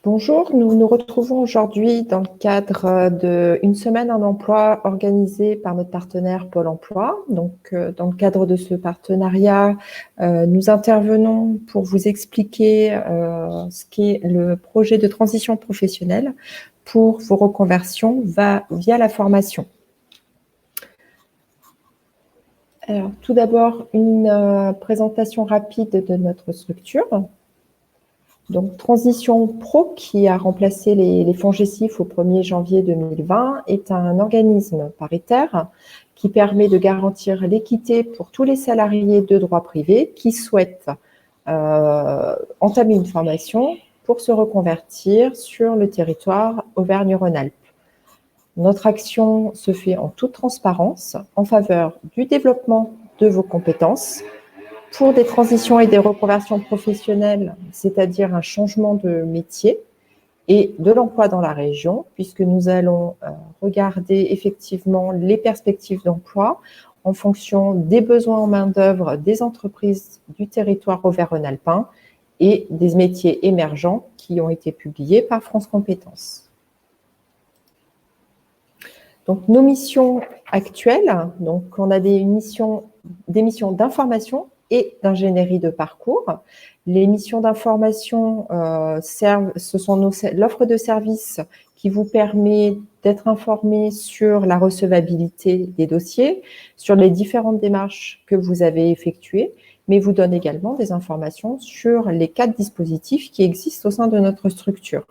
Bonjour, nous nous retrouvons aujourd'hui dans le cadre d'une semaine en emploi organisée par notre partenaire Pôle emploi. Donc, dans le cadre de ce partenariat, nous intervenons pour vous expliquer ce qu'est le projet de transition professionnelle pour vos reconversions via la formation. Alors, tout d'abord, une présentation rapide de notre structure. Donc, Transition Pro, qui a remplacé les FONGECIF au 1er janvier 2020, est un organisme paritaire qui permet de garantir l'équité pour tous les salariés de droit privé qui souhaitent entamer une formation pour se reconvertir sur le territoire Auvergne-Rhône-Alpes. Notre action se fait en toute transparence en faveur du développement de vos compétences, pour des transitions et des reconversions professionnelles, c'est-à-dire un changement de métier et de l'emploi dans la région, puisque nous allons regarder effectivement les perspectives d'emploi en fonction des besoins en main-d'œuvre des entreprises du territoire auvergne-rhône-alpin et des métiers émergents qui ont été publiés par France Compétences. Donc, nos missions actuelles, donc on a des missions d'information et d'ingénierie de parcours. Les missions d'information ce sont l'offre de services qui vous permet d'être informé sur la recevabilité des dossiers, sur les différentes démarches que vous avez effectuées, mais vous donne également des informations sur les 4 dispositifs qui existent au sein de notre structure.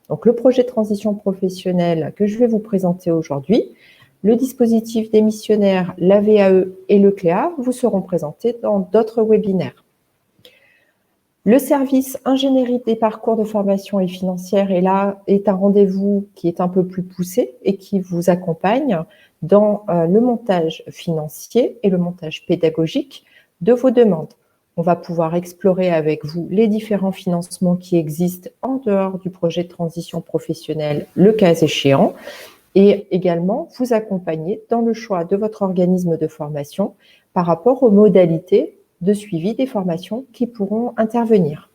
Donc, le projet de transition professionnelle que je vais vous présenter aujourd'hui, le dispositif démissionnaire, la VAE et le CLEA vous seront présentés dans d'autres webinaires. Le service ingénierie des parcours de formation et financière est un rendez-vous qui est un peu plus poussé et qui vous accompagne dans le montage financier et le montage pédagogique de vos demandes. On va pouvoir explorer avec vous les différents financements qui existent en dehors du projet de transition professionnelle, le cas échéant, et également vous accompagner dans le choix de votre organisme de formation par rapport aux modalités de suivi des formations qui pourront intervenir.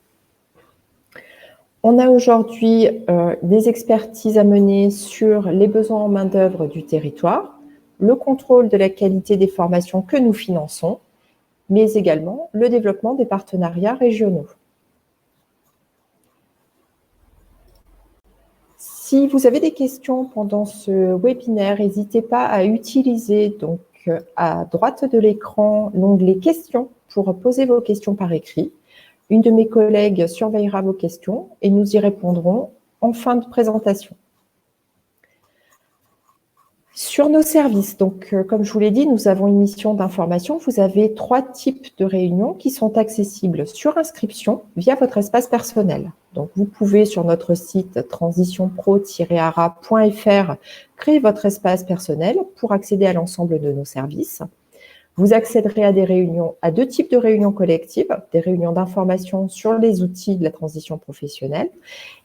On a aujourd'hui des expertises à mener sur les besoins en main-d'œuvre du territoire, le contrôle de la qualité des formations que nous finançons, mais également le développement des partenariats régionaux. Si vous avez des questions pendant ce webinaire, n'hésitez pas à utiliser donc à droite de l'écran l'onglet questions pour poser vos questions par écrit. Une de mes collègues surveillera vos questions et nous y répondrons en fin de présentation. Sur nos services, donc comme je vous l'ai dit, nous avons une mission d'information. Vous avez 3 types de réunions qui sont accessibles sur inscription via votre espace personnel. Donc, vous pouvez sur notre site transitionpro-ara.fr créer votre espace personnel pour accéder à l'ensemble de nos services. Vous accéderez à 2 types de réunions collectives, des réunions d'information sur les outils de la transition professionnelle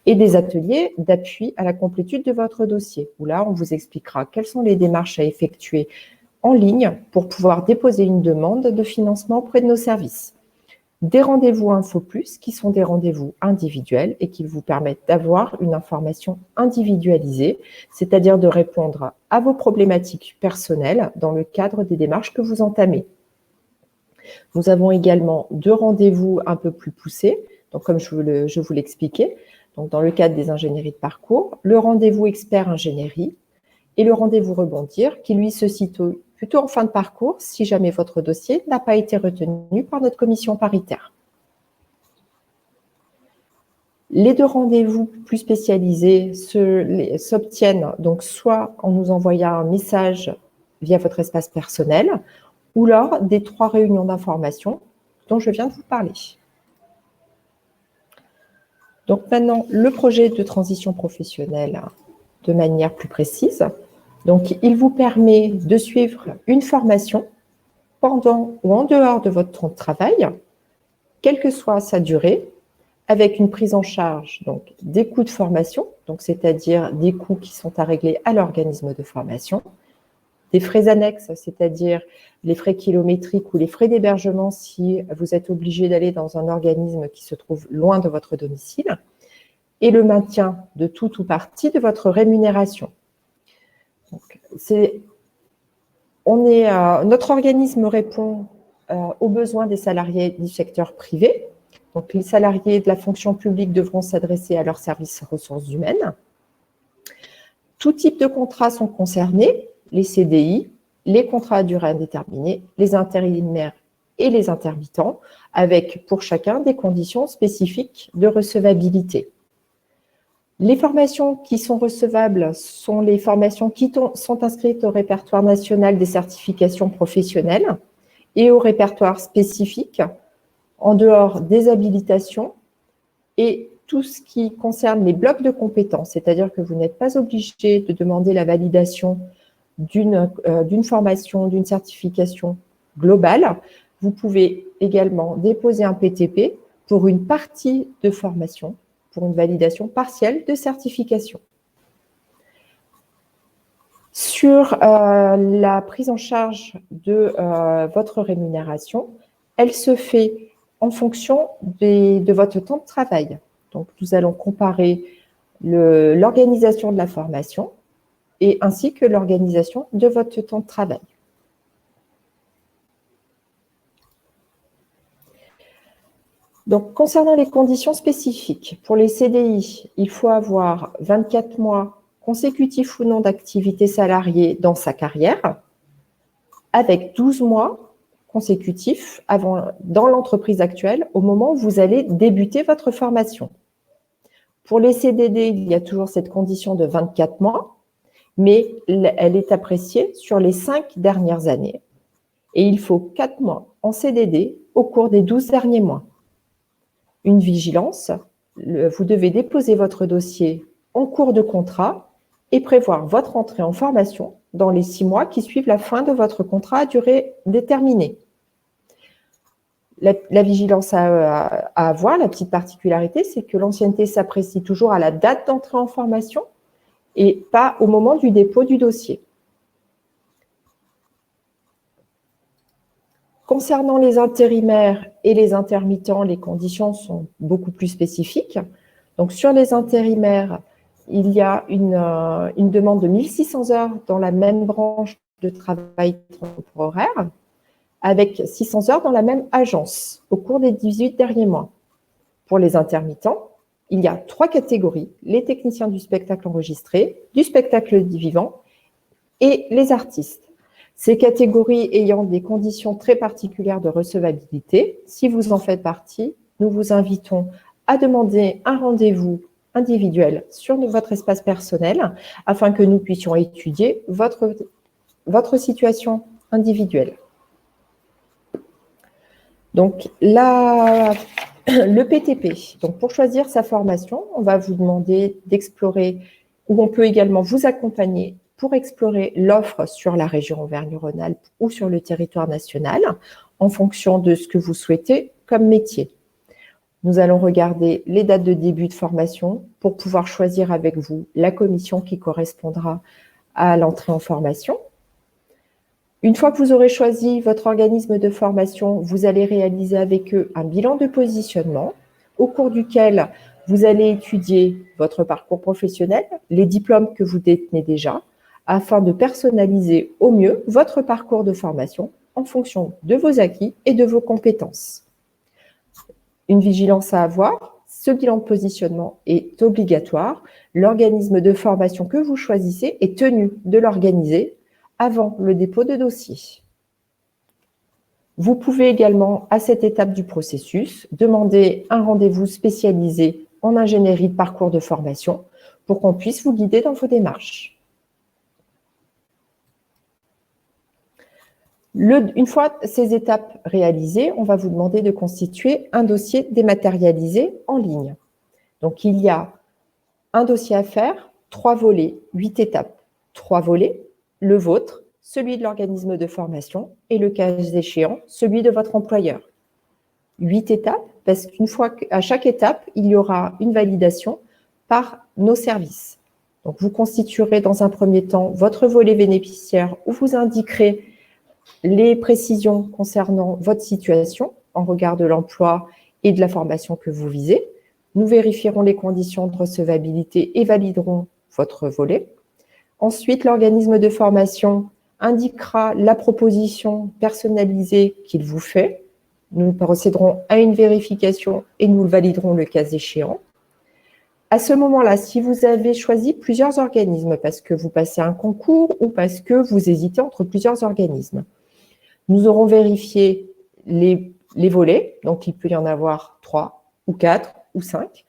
et des ateliers d'appui à la complétude de votre dossier, où là, on vous expliquera quelles sont les démarches à effectuer en ligne pour pouvoir déposer une demande de financement auprès de nos services. Des rendez-vous Info Plus qui sont des rendez-vous individuels et qui vous permettent d'avoir une information individualisée, c'est-à-dire de répondre à vos problématiques personnelles dans le cadre des démarches que vous entamez. Nous avons également 2 rendez-vous un peu plus poussés, donc comme je vous l'expliquais, donc dans le cadre des ingénieries de parcours, le rendez-vous expert ingénierie et le rendez-vous rebondir qui lui se situe plutôt en fin de parcours si jamais votre dossier n'a pas été retenu par notre commission paritaire. Les 2 rendez-vous plus spécialisés s'obtiennent donc soit en nous envoyant un message via votre espace personnel ou lors des 3 réunions d'information dont je viens de vous parler. Donc maintenant, le projet de transition professionnelle de manière plus précise. Donc, il vous permet de suivre une formation pendant ou en dehors de votre temps de travail, quelle que soit sa durée, avec une prise en charge donc, des coûts de formation, c'est-à-dire des coûts qui sont à régler à l'organisme de formation, des frais annexes, c'est-à-dire les frais kilométriques ou les frais d'hébergement si vous êtes obligé d'aller dans un organisme qui se trouve loin de votre domicile, et le maintien de tout ou partie de votre rémunération. Donc, notre organisme répond aux besoins des salariés du secteur privé. Donc, les salariés de la fonction publique devront s'adresser à leurs services ressources humaines. Tout type de contrats sont concernés, les CDI, les contrats à durée indéterminée, les intérimaires et les intermittents, avec pour chacun des conditions spécifiques de recevabilité. Les formations qui sont recevables sont les formations qui sont inscrites au répertoire national des certifications professionnelles et au répertoire spécifique en dehors des habilitations et tout ce qui concerne les blocs de compétences, c'est-à-dire que vous n'êtes pas obligé de demander la validation d'une formation, d'une certification globale. Vous pouvez également déposer un PTP pour une partie de formation, pour une validation partielle de certification. Sur la prise en charge de votre rémunération, elle se fait en fonction de votre temps de travail. Donc, nous allons comparer l'organisation de la formation et ainsi que l'organisation de votre temps de travail. Donc, concernant les conditions spécifiques, pour les CDI, il faut avoir 24 mois consécutifs ou non d'activité salariée dans sa carrière, avec 12 mois consécutifs dans l'entreprise actuelle au moment où vous allez débuter votre formation. Pour les CDD, il y a toujours cette condition de 24 mois, mais elle est appréciée sur les 5 dernières années. Et il faut 4 mois en CDD au cours des 12 derniers mois. Une vigilance, vous devez déposer votre dossier en cours de contrat et prévoir votre entrée en formation dans les 6 mois qui suivent la fin de votre contrat à durée déterminée. La vigilance à avoir, la petite particularité, c'est que l'ancienneté s'apprécie toujours à la date d'entrée en formation et pas au moment du dépôt du dossier. Concernant les intérimaires et les intermittents, les conditions sont beaucoup plus spécifiques. Donc, sur les intérimaires, il y a une demande de 1600 heures dans la même branche de travail temporaire, avec 600 heures dans la même agence au cours des 18 derniers mois. Pour les intermittents, il y a 3 catégories, les techniciens du spectacle enregistré, du spectacle vivant et les artistes. Ces catégories ayant des conditions très particulières de recevabilité, si vous en faites partie, nous vous invitons à demander un rendez-vous individuel sur votre espace personnel afin que nous puissions étudier votre situation individuelle. Donc, le PTP. Donc, pour choisir sa formation, on va vous demander d'explorer, ou on peut également vous accompagner pour explorer l'offre sur la région Auvergne-Rhône-Alpes ou sur le territoire national, en fonction de ce que vous souhaitez comme métier. Nous allons regarder les dates de début de formation pour pouvoir choisir avec vous la commission qui correspondra à l'entrée en formation. Une fois que vous aurez choisi votre organisme de formation, vous allez réaliser avec eux un bilan de positionnement au cours duquel vous allez étudier votre parcours professionnel, les diplômes que vous détenez déjà, afin de personnaliser au mieux votre parcours de formation en fonction de vos acquis et de vos compétences. Une vigilance à avoir, ce bilan de positionnement est obligatoire. L'organisme de formation que vous choisissez est tenu de l'organiser avant le dépôt de dossier. Vous pouvez également, à cette étape du processus, demander un rendez-vous spécialisé en ingénierie de parcours de formation pour qu'on puisse vous guider dans vos démarches. Une fois ces étapes réalisées, on va vous demander de constituer un dossier dématérialisé en ligne. Donc, il y a un dossier à faire, 3 volets, 8 étapes. 3 volets, le vôtre, celui de l'organisme de formation et le cas échéant, celui de votre employeur. 8 étapes, parce qu'une fois qu'à chaque étape, il y aura une validation par nos services. Donc, vous constituerez dans un premier temps votre volet bénéficiaire où vous indiquerez les précisions concernant votre situation en regard de l'emploi et de la formation que vous visez. nous vérifierons les conditions de recevabilité et validerons votre volet. Ensuite, l'organisme de formation indiquera la proposition personnalisée qu'il vous fait. Nous procéderons à une vérification et nous le validerons le cas échéant. À ce moment-là, si vous avez choisi plusieurs organismes parce que vous passez un concours ou parce que vous hésitez entre plusieurs organismes, nous aurons vérifié les volets, donc il peut y en avoir 3 ou 4 ou 5,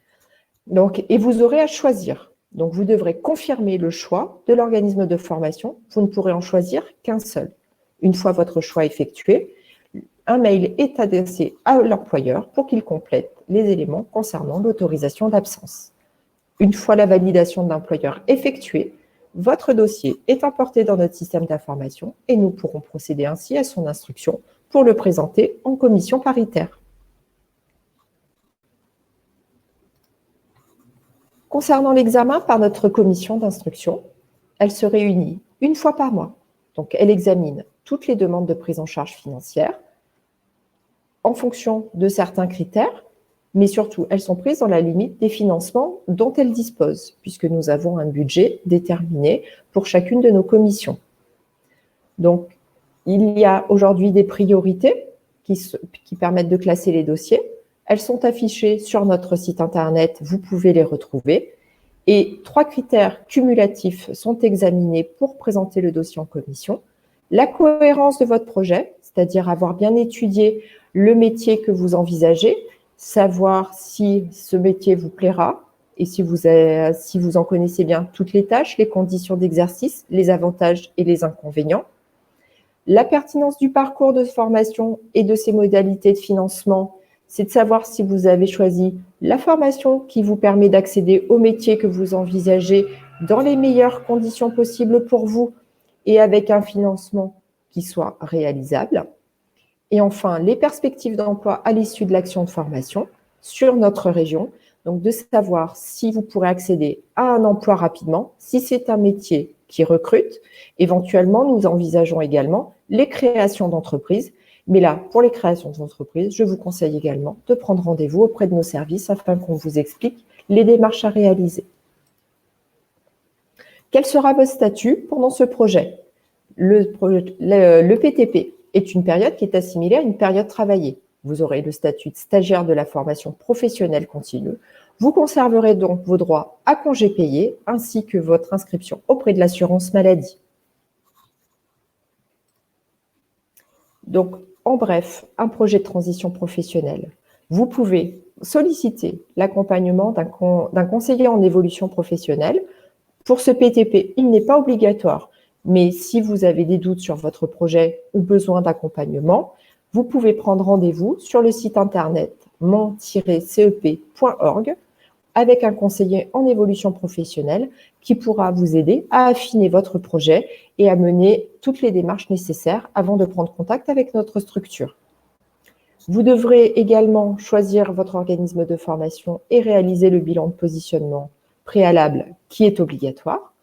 et vous aurez à choisir. Donc, vous devrez confirmer le choix de l'organisme de formation. Vous ne pourrez en choisir qu'un seul. Une fois votre choix effectué, un mail est adressé à l'employeur pour qu'il complète les éléments concernant l'autorisation d'absence. Une fois la validation de l'employeur effectuée, votre dossier est importé dans notre système d'information et nous pourrons procéder ainsi à son instruction pour le présenter en commission paritaire. Concernant l'examen par notre commission d'instruction, elle se réunit une fois par mois. Donc, elle examine toutes les demandes de prise en charge financière en fonction de certains critères, mais surtout, elles sont prises dans la limite des financements dont elles disposent, puisque nous avons un budget déterminé pour chacune de nos commissions. Donc, il y a aujourd'hui des priorités qui permettent de classer les dossiers. Elles sont affichées sur notre site internet, vous pouvez les retrouver. Et 3 critères cumulatifs sont examinés pour présenter le dossier en commission. La cohérence de votre projet, c'est-à-dire avoir bien étudié le métier que vous envisagez, savoir si ce métier vous plaira et si vous en connaissez bien toutes les tâches, les conditions d'exercice, les avantages et les inconvénients. La pertinence du parcours de formation et de ses modalités de financement, c'est de savoir si vous avez choisi la formation qui vous permet d'accéder au métier que vous envisagez dans les meilleures conditions possibles pour vous et avec un financement qui soit réalisable. Et enfin, les perspectives d'emploi à l'issue de l'action de formation sur notre région. Donc, de savoir si vous pourrez accéder à un emploi rapidement, si c'est un métier qui recrute. Éventuellement, nous envisageons également les créations d'entreprises. Mais là, pour les créations d'entreprises, je vous conseille également de prendre rendez-vous auprès de nos services afin qu'on vous explique les démarches à réaliser. Quel sera votre statut pendant ce projet ? Le PTP est une période qui est assimilée à une période travaillée. Vous aurez le statut de stagiaire de la formation professionnelle continue. Vous conserverez donc vos droits à congés payés ainsi que votre inscription auprès de l'assurance maladie. Donc, en bref, un projet de transition professionnelle. Vous pouvez solliciter l'accompagnement d'un conseiller en évolution professionnelle. Pour ce PTP, il n'est pas obligatoire, mais si vous avez des doutes sur votre projet ou besoin d'accompagnement, vous pouvez prendre rendez-vous sur le site internet mon-cep.org avec un conseiller en évolution professionnelle qui pourra vous aider à affiner votre projet et à mener toutes les démarches nécessaires avant de prendre contact avec notre structure. Vous devrez également choisir votre organisme de formation et réaliser le bilan de positionnement préalable qui est obligatoire.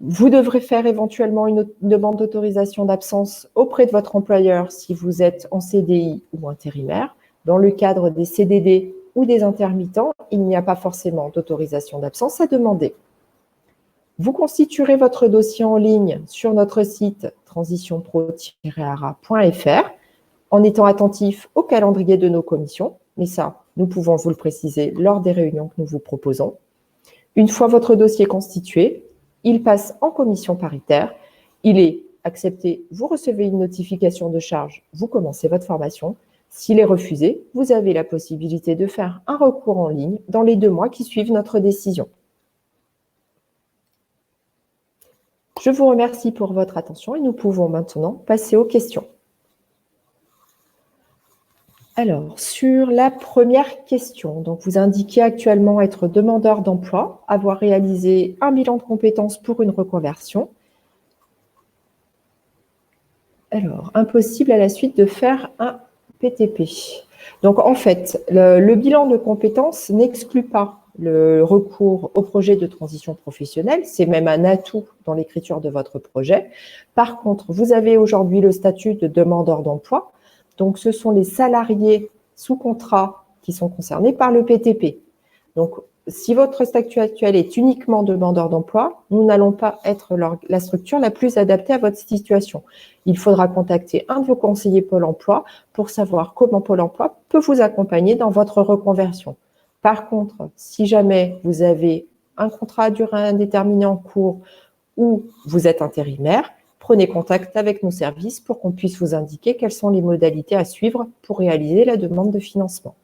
Vous devrez faire éventuellement une demande d'autorisation d'absence auprès de votre employeur si vous êtes en CDI ou intérimaire. Dans le cadre des CDD ou des intermittents, il n'y a pas forcément d'autorisation d'absence à demander. Vous constituerez votre dossier en ligne sur notre site transitionpro-ara.fr en étant attentif au calendrier de nos commissions, mais ça, nous pouvons vous le préciser lors des réunions que nous vous proposons. Une fois votre dossier constitué, il passe en commission paritaire, il est accepté, vous recevez une notification de charge, vous commencez votre formation. S'il est refusé, vous avez la possibilité de faire un recours en ligne dans les 2 mois qui suivent notre décision. Je vous remercie pour votre attention et nous pouvons maintenant passer aux questions. Alors, sur la première question, donc vous indiquez actuellement être demandeur d'emploi, avoir réalisé un bilan de compétences pour une reconversion. Alors, impossible à la suite de faire un PTP. Donc, en fait, le bilan de compétences n'exclut pas le recours au projet de transition professionnelle. C'est même un atout dans l'écriture de votre projet. Par contre, vous avez aujourd'hui le statut de demandeur d'emploi. Donc, ce sont les salariés sous contrat qui sont concernés par le PTP. Donc, si votre statut actuel est uniquement demandeur d'emploi, nous n'allons pas être la structure la plus adaptée à votre situation. Il faudra contacter un de vos conseillers Pôle emploi pour savoir comment Pôle emploi peut vous accompagner dans votre reconversion. Par contre, si jamais vous avez un contrat à durée indéterminée en cours ou vous êtes intérimaire, prenez contact avec nos services pour qu'on puisse vous indiquer quelles sont les modalités à suivre pour réaliser la demande de financement.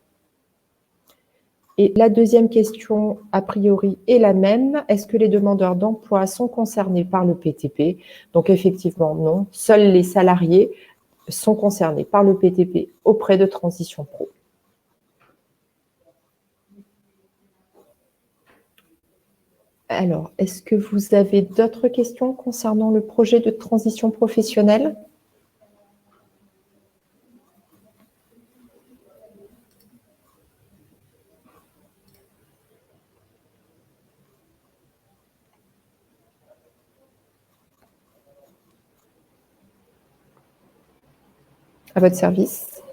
Et la deuxième question, a priori, est la même. Est-ce que les demandeurs d'emploi sont concernés par le PTP? Donc, effectivement, non. Seuls les salariés sont concernés par le PTP auprès de Transition Pro. Alors, est-ce que vous avez d'autres questions concernant le projet de transition professionnelle? À votre service.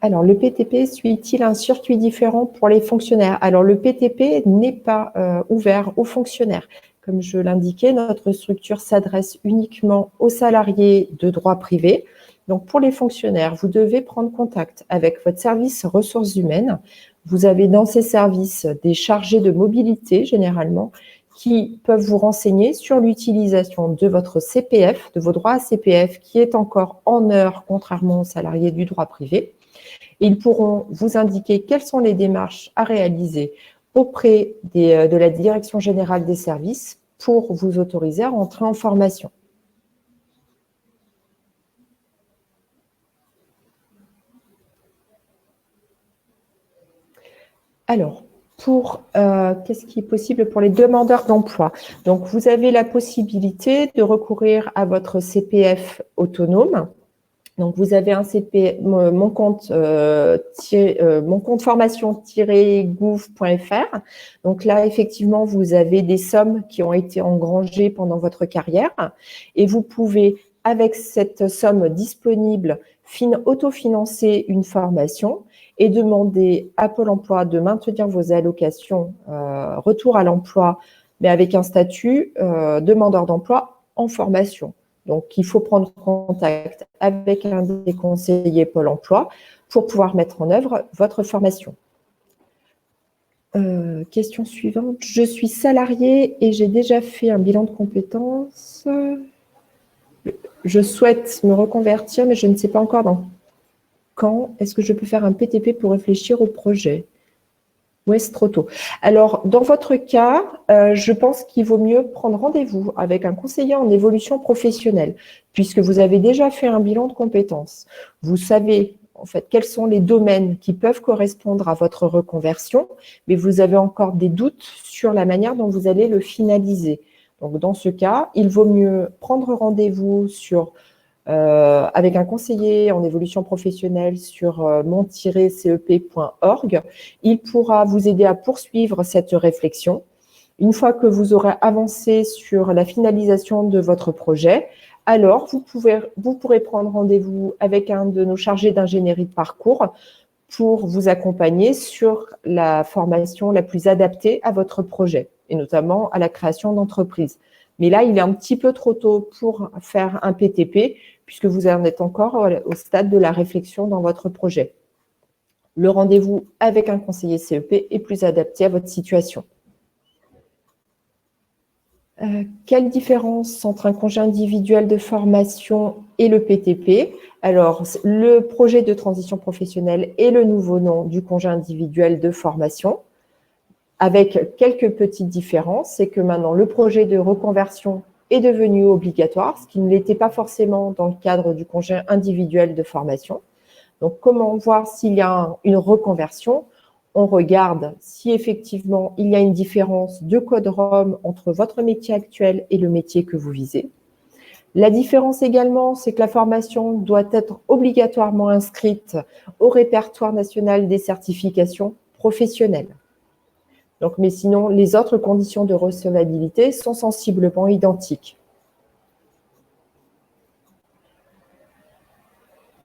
Alors, le PTP suit-il un circuit différent pour les fonctionnaires? Alors, le PTP n'est pas ouvert aux fonctionnaires. Comme je l'indiquais, notre structure s'adresse uniquement aux salariés de droit privé. Donc, pour les fonctionnaires, vous devez prendre contact avec votre service ressources humaines. Vous avez dans ces services des chargés de mobilité, généralement, qui peuvent vous renseigner sur l'utilisation de votre CPF, de vos droits à CPF, qui est encore en heure, contrairement aux salariés du droit privé. Ils pourront vous indiquer quelles sont les démarches à réaliser auprès de la Direction générale des services pour vous autoriser à rentrer en formation. Alors, qu'est-ce qui est possible pour les demandeurs d'emploi? Donc, vous avez la possibilité de recourir à votre CPF autonome. Donc, vous avez un mon compte formation-gouv.fr. Donc là, effectivement, vous avez des sommes qui ont été engrangées pendant votre carrière et vous pouvez, avec cette somme disponible, autofinancer une formation et demander à Pôle emploi de maintenir vos allocations retour à l'emploi, mais avec un statut demandeur d'emploi en formation. Donc, il faut prendre contact avec un des conseillers Pôle emploi pour pouvoir mettre en œuvre votre formation. Question suivante. Je suis salariée et j'ai déjà fait un bilan de compétences. Je souhaite me reconvertir, mais je ne sais pas encore quand. Est-ce que je peux faire un PTP pour réfléchir au projet? Ou est-ce trop tôt? Alors, dans votre cas, je pense qu'il vaut mieux prendre rendez-vous avec un conseiller en évolution professionnelle, puisque vous avez déjà fait un bilan de compétences. Vous savez, en fait, quels sont les domaines qui peuvent correspondre à votre reconversion, mais vous avez encore des doutes sur la manière dont vous allez le finaliser. Donc, dans ce cas, il vaut mieux prendre rendez-vous avec un conseiller en évolution professionnelle sur mon-cep.org. Il pourra vous aider à poursuivre cette réflexion. Une fois que vous aurez avancé sur la finalisation de votre projet, alors vous pourrez prendre rendez-vous avec un de nos chargés d'ingénierie de parcours pour vous accompagner sur la formation la plus adaptée à votre projet, et notamment à la création d'entreprise. Mais là, il est un petit peu trop tôt pour faire un PTP, puisque vous en êtes encore au stade de la réflexion dans votre projet. Le rendez-vous avec un conseiller CEP est plus adapté à votre situation. Quelle différence entre un congé individuel de formation et le PTP? Alors, le projet de transition professionnelle est le nouveau nom du congé individuel de formation, avec quelques petites différences. C'est que maintenant, le projet de reconversion est devenu obligatoire, ce qui ne l'était pas forcément dans le cadre du congé individuel de formation. Donc, comment voir s'il y a une reconversion? On regarde si effectivement il y a une différence de code ROM entre votre métier actuel et le métier que vous visez. La différence également, c'est que la formation doit être obligatoirement inscrite au répertoire national des certifications professionnelles. Donc, mais sinon, les autres conditions de recevabilité sont sensiblement identiques.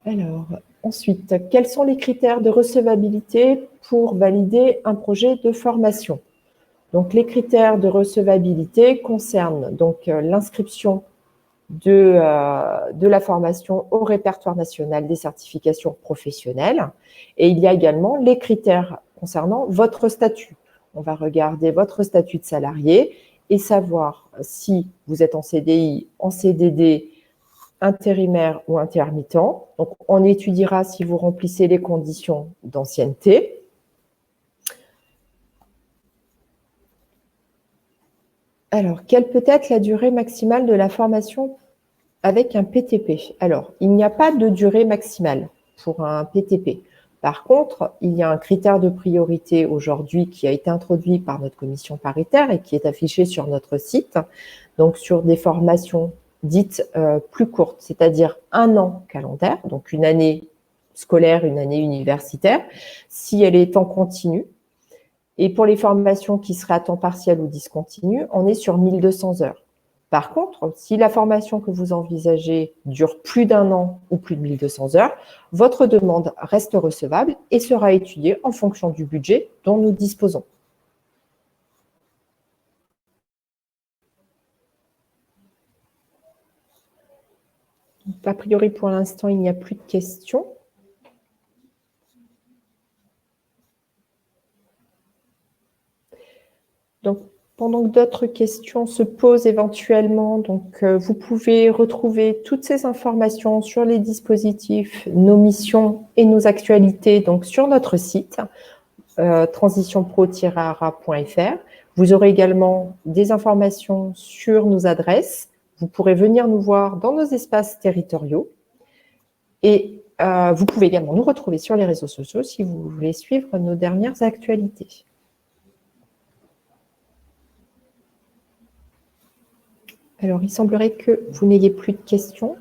Alors, Ensuite, quels sont les critères de recevabilité pour valider un projet de formation? Donc, les critères de recevabilité concernent donc l'inscription de la formation au répertoire national des certifications professionnelles. Et il y a également les critères concernant votre statut. On va regarder votre statut de salarié et savoir si vous êtes en CDI, en CDD, intérimaire ou intermittent. Donc, on étudiera si vous remplissez les conditions d'ancienneté. Alors, quelle peut être la durée maximale de la formation avec un PTP? Alors, il n'y a pas de durée maximale pour un PTP. Par contre, il y a un critère de priorité aujourd'hui qui a été introduit par notre commission paritaire et qui est affiché sur notre site. Donc, sur des formations dites plus courtes, c'est-à-dire 1 an calendaire, donc une année scolaire, une année universitaire, si elle est en continu. Et pour les formations qui seraient à temps partiel ou discontinues, on est sur 1200 heures. Par contre, si la formation que vous envisagez dure plus d'1 an ou plus de 1200 heures, votre demande reste recevable et sera étudiée en fonction du budget dont nous disposons. A priori, pour l'instant, il n'y a plus de questions. Donc, pendant que d'autres questions se posent éventuellement, donc, vous pouvez retrouver toutes ces informations sur les dispositifs, nos missions et nos actualités donc, sur notre site transitionpro-ara.fr. Vous aurez également des informations sur nos adresses. Vous pourrez venir nous voir dans nos espaces territoriaux. Et vous pouvez également nous retrouver sur les réseaux sociaux si vous voulez suivre nos dernières actualités. Alors, il semblerait que vous n'ayez plus de questions.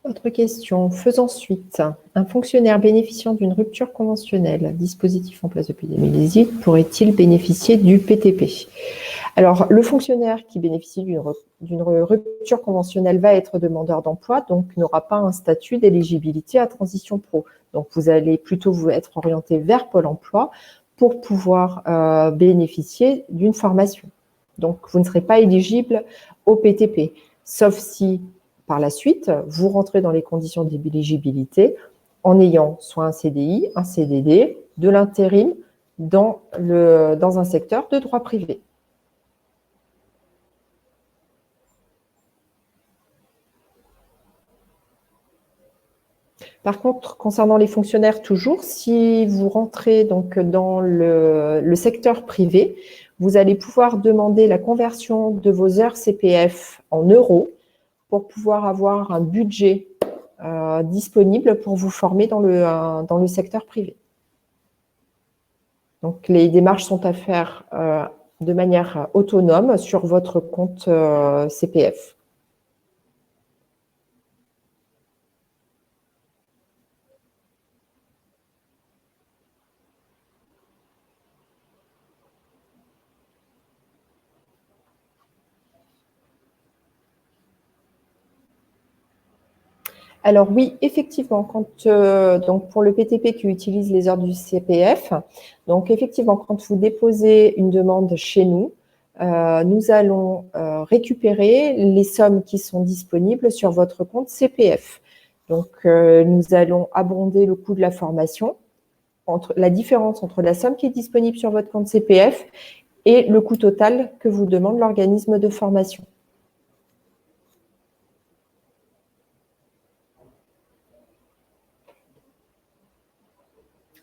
Autre question. Faisant suite, un fonctionnaire bénéficiant d'une rupture conventionnelle, dispositif en place depuis 2018, pourrait-il bénéficier du PTP? Alors, le fonctionnaire qui bénéficie d'une rupture conventionnelle va être demandeur d'emploi, donc n'aura pas un statut d'éligibilité à Transition Pro. Donc, vous allez plutôt vous être orienté vers Pôle emploi pour pouvoir bénéficier d'une formation. Donc, vous ne serez pas éligible au PTP, sauf si, par la suite, vous rentrez dans les conditions d'éligibilité en ayant soit un CDI, un CDD, de l'intérim dans un secteur de droit privé. Par contre, concernant les fonctionnaires toujours, si vous rentrez donc dans le secteur privé, vous allez pouvoir demander la conversion de vos heures CPF en euros pour pouvoir avoir un budget disponible pour vous former dans le secteur privé. Donc, les démarches sont à faire de manière autonome sur votre compte CPF. Alors oui, effectivement, donc pour le PTP qui utilise les heures du CPF, donc effectivement, quand vous déposez une demande chez nous, nous allons récupérer les sommes qui sont disponibles sur votre compte CPF. Donc, nous allons abonder le coût de la formation, la différence entre la somme qui est disponible sur votre compte CPF et le coût total que vous demande l'organisme de formation.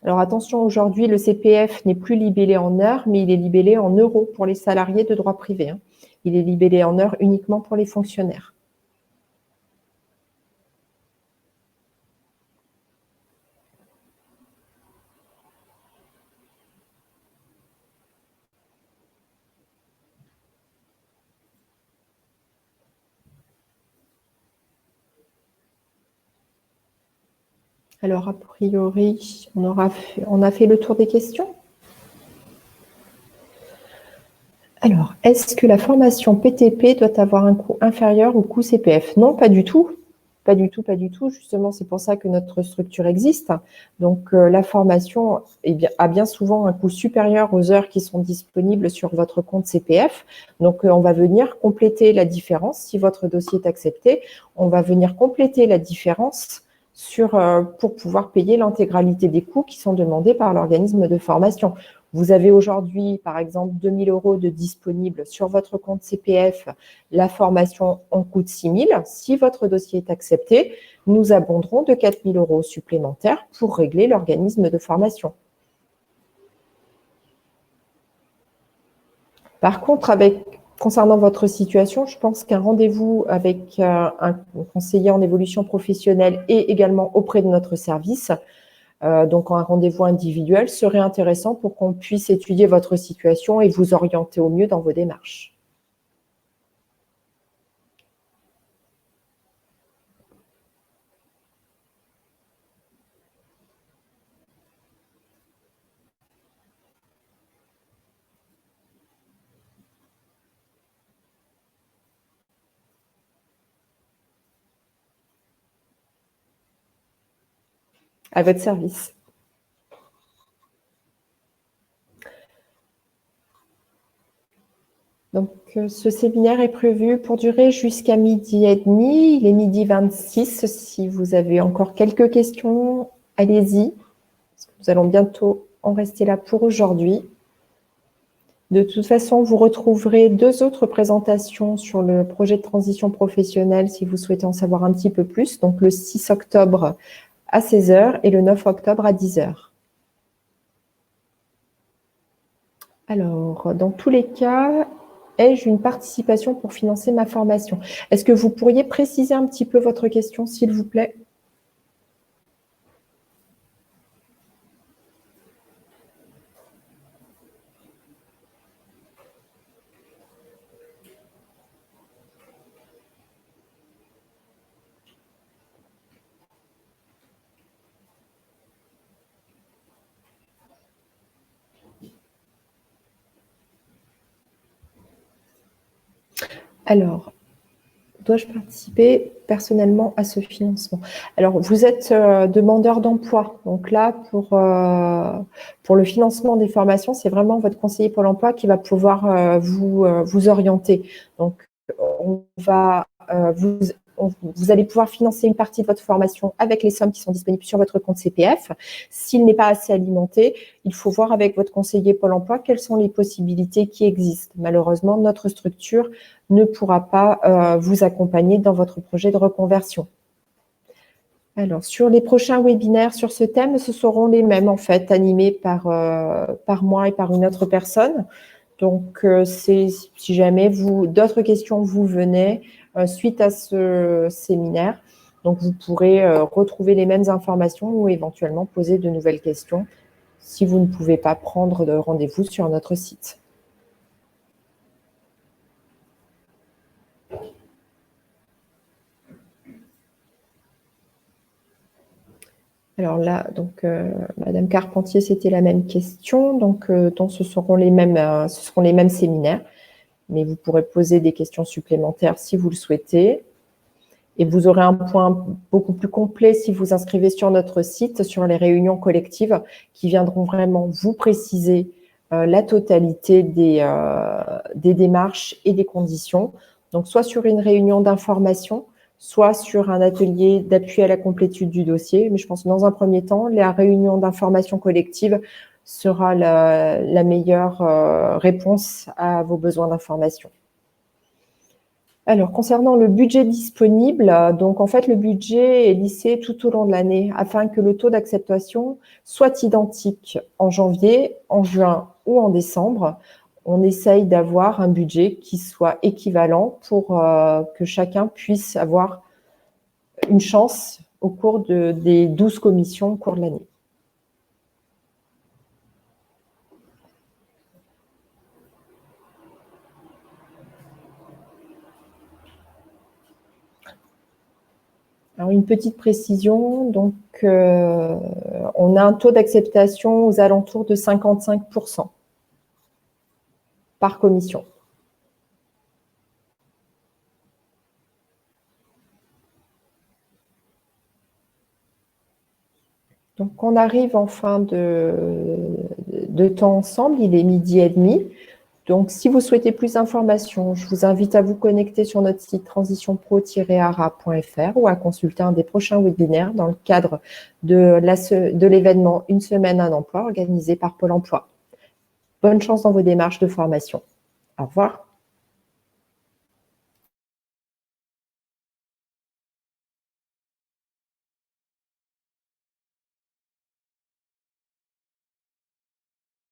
Alors attention, aujourd'hui, le CPF n'est plus libellé en heures, mais il est libellé en euros pour les salariés de droit privé. Il est libellé en heures uniquement pour les fonctionnaires. Alors, a priori, on a fait le tour des questions. Alors, est-ce que la formation PTP doit avoir un coût inférieur au coût CPF? Non, pas du tout. Pas du tout, pas du tout. Justement, c'est pour ça que notre structure existe. Donc, la formation a bien souvent un coût supérieur aux heures qui sont disponibles sur votre compte CPF. Donc, on va venir compléter la différence. Si votre dossier est accepté, on va venir compléter la différence pour pouvoir payer l'intégralité des coûts qui sont demandés par l'organisme de formation. Vous avez aujourd'hui, par exemple, 2 000 € de disponibles sur votre compte CPF. La formation en coûte 6 000. Si votre dossier est accepté, nous abonderons de 4 000 € supplémentaires pour régler l'organisme de formation. Par contre, concernant votre situation, je pense qu'un rendez-vous avec un conseiller en évolution professionnelle et également auprès de notre service, donc un rendez-vous individuel, serait intéressant pour qu'on puisse étudier votre situation et vous orienter au mieux dans vos démarches. À votre service. Donc, ce séminaire est prévu pour durer jusqu'à 12h30. Il est 12h26. Si vous avez encore quelques questions, allez-y. Nous allons bientôt en rester là pour aujourd'hui. De toute façon, vous retrouverez 2 autres présentations sur le projet de transition professionnelle si vous souhaitez en savoir un petit peu plus. Donc, le 6 octobre à 16h et le 9 octobre à 10h. Alors, dans tous les cas, ai-je une participation pour financer ma formation? Est-ce que vous pourriez préciser un petit peu votre question, s'il vous plaît? Alors, dois-je participer personnellement à ce financement? Alors, vous êtes demandeur d'emploi. Donc là, pour le financement des formations, c'est vraiment votre conseiller Pôle emploi qui va pouvoir vous orienter. Donc, vous allez pouvoir financer une partie de votre formation avec les sommes qui sont disponibles sur votre compte CPF. S'il n'est pas assez alimenté, il faut voir avec votre conseiller Pôle emploi quelles sont les possibilités qui existent. Malheureusement, notre structure ne pourra pas vous accompagner dans votre projet de reconversion. Alors, sur les prochains webinaires sur ce thème, ce seront les mêmes en fait, animés par moi et par une autre personne. Donc, si jamais d'autres questions vous venaient suite à ce séminaire, donc vous pourrez retrouver les mêmes informations ou éventuellement poser de nouvelles questions si vous ne pouvez pas prendre de rendez-vous sur notre site. Alors là, donc Madame Carpentier, c'était la même question. Donc, ce seront les mêmes séminaires, mais vous pourrez poser des questions supplémentaires si vous le souhaitez. Et vous aurez un point beaucoup plus complet si vous inscrivez sur notre site, sur les réunions collectives, qui viendront vraiment vous préciser la totalité des démarches et des conditions. Donc, soit sur une réunion d'information, soit sur un atelier d'appui à la complétude du dossier. Mais je pense que dans un premier temps, la réunion d'information collective sera la meilleure réponse à vos besoins d'information. Alors, concernant le budget disponible, donc en fait, le budget est lissé tout au long de l'année afin que le taux d'acceptation soit identique en janvier, en juin ou en décembre. On essaye d'avoir un budget qui soit équivalent pour que chacun puisse avoir une chance au cours des 12 commissions au cours de l'année. Alors, une petite précision, donc on a un taux d'acceptation aux alentours de 55% par commission. Donc, on arrive en fin de temps ensemble, il est 12h30. Donc, si vous souhaitez plus d'informations, je vous invite à vous connecter sur notre site transitionpro-ara.fr ou à consulter un des prochains webinaires dans le cadre de l'événement Une semaine, un emploi organisé par Pôle emploi. Bonne chance dans vos démarches de formation. Au revoir.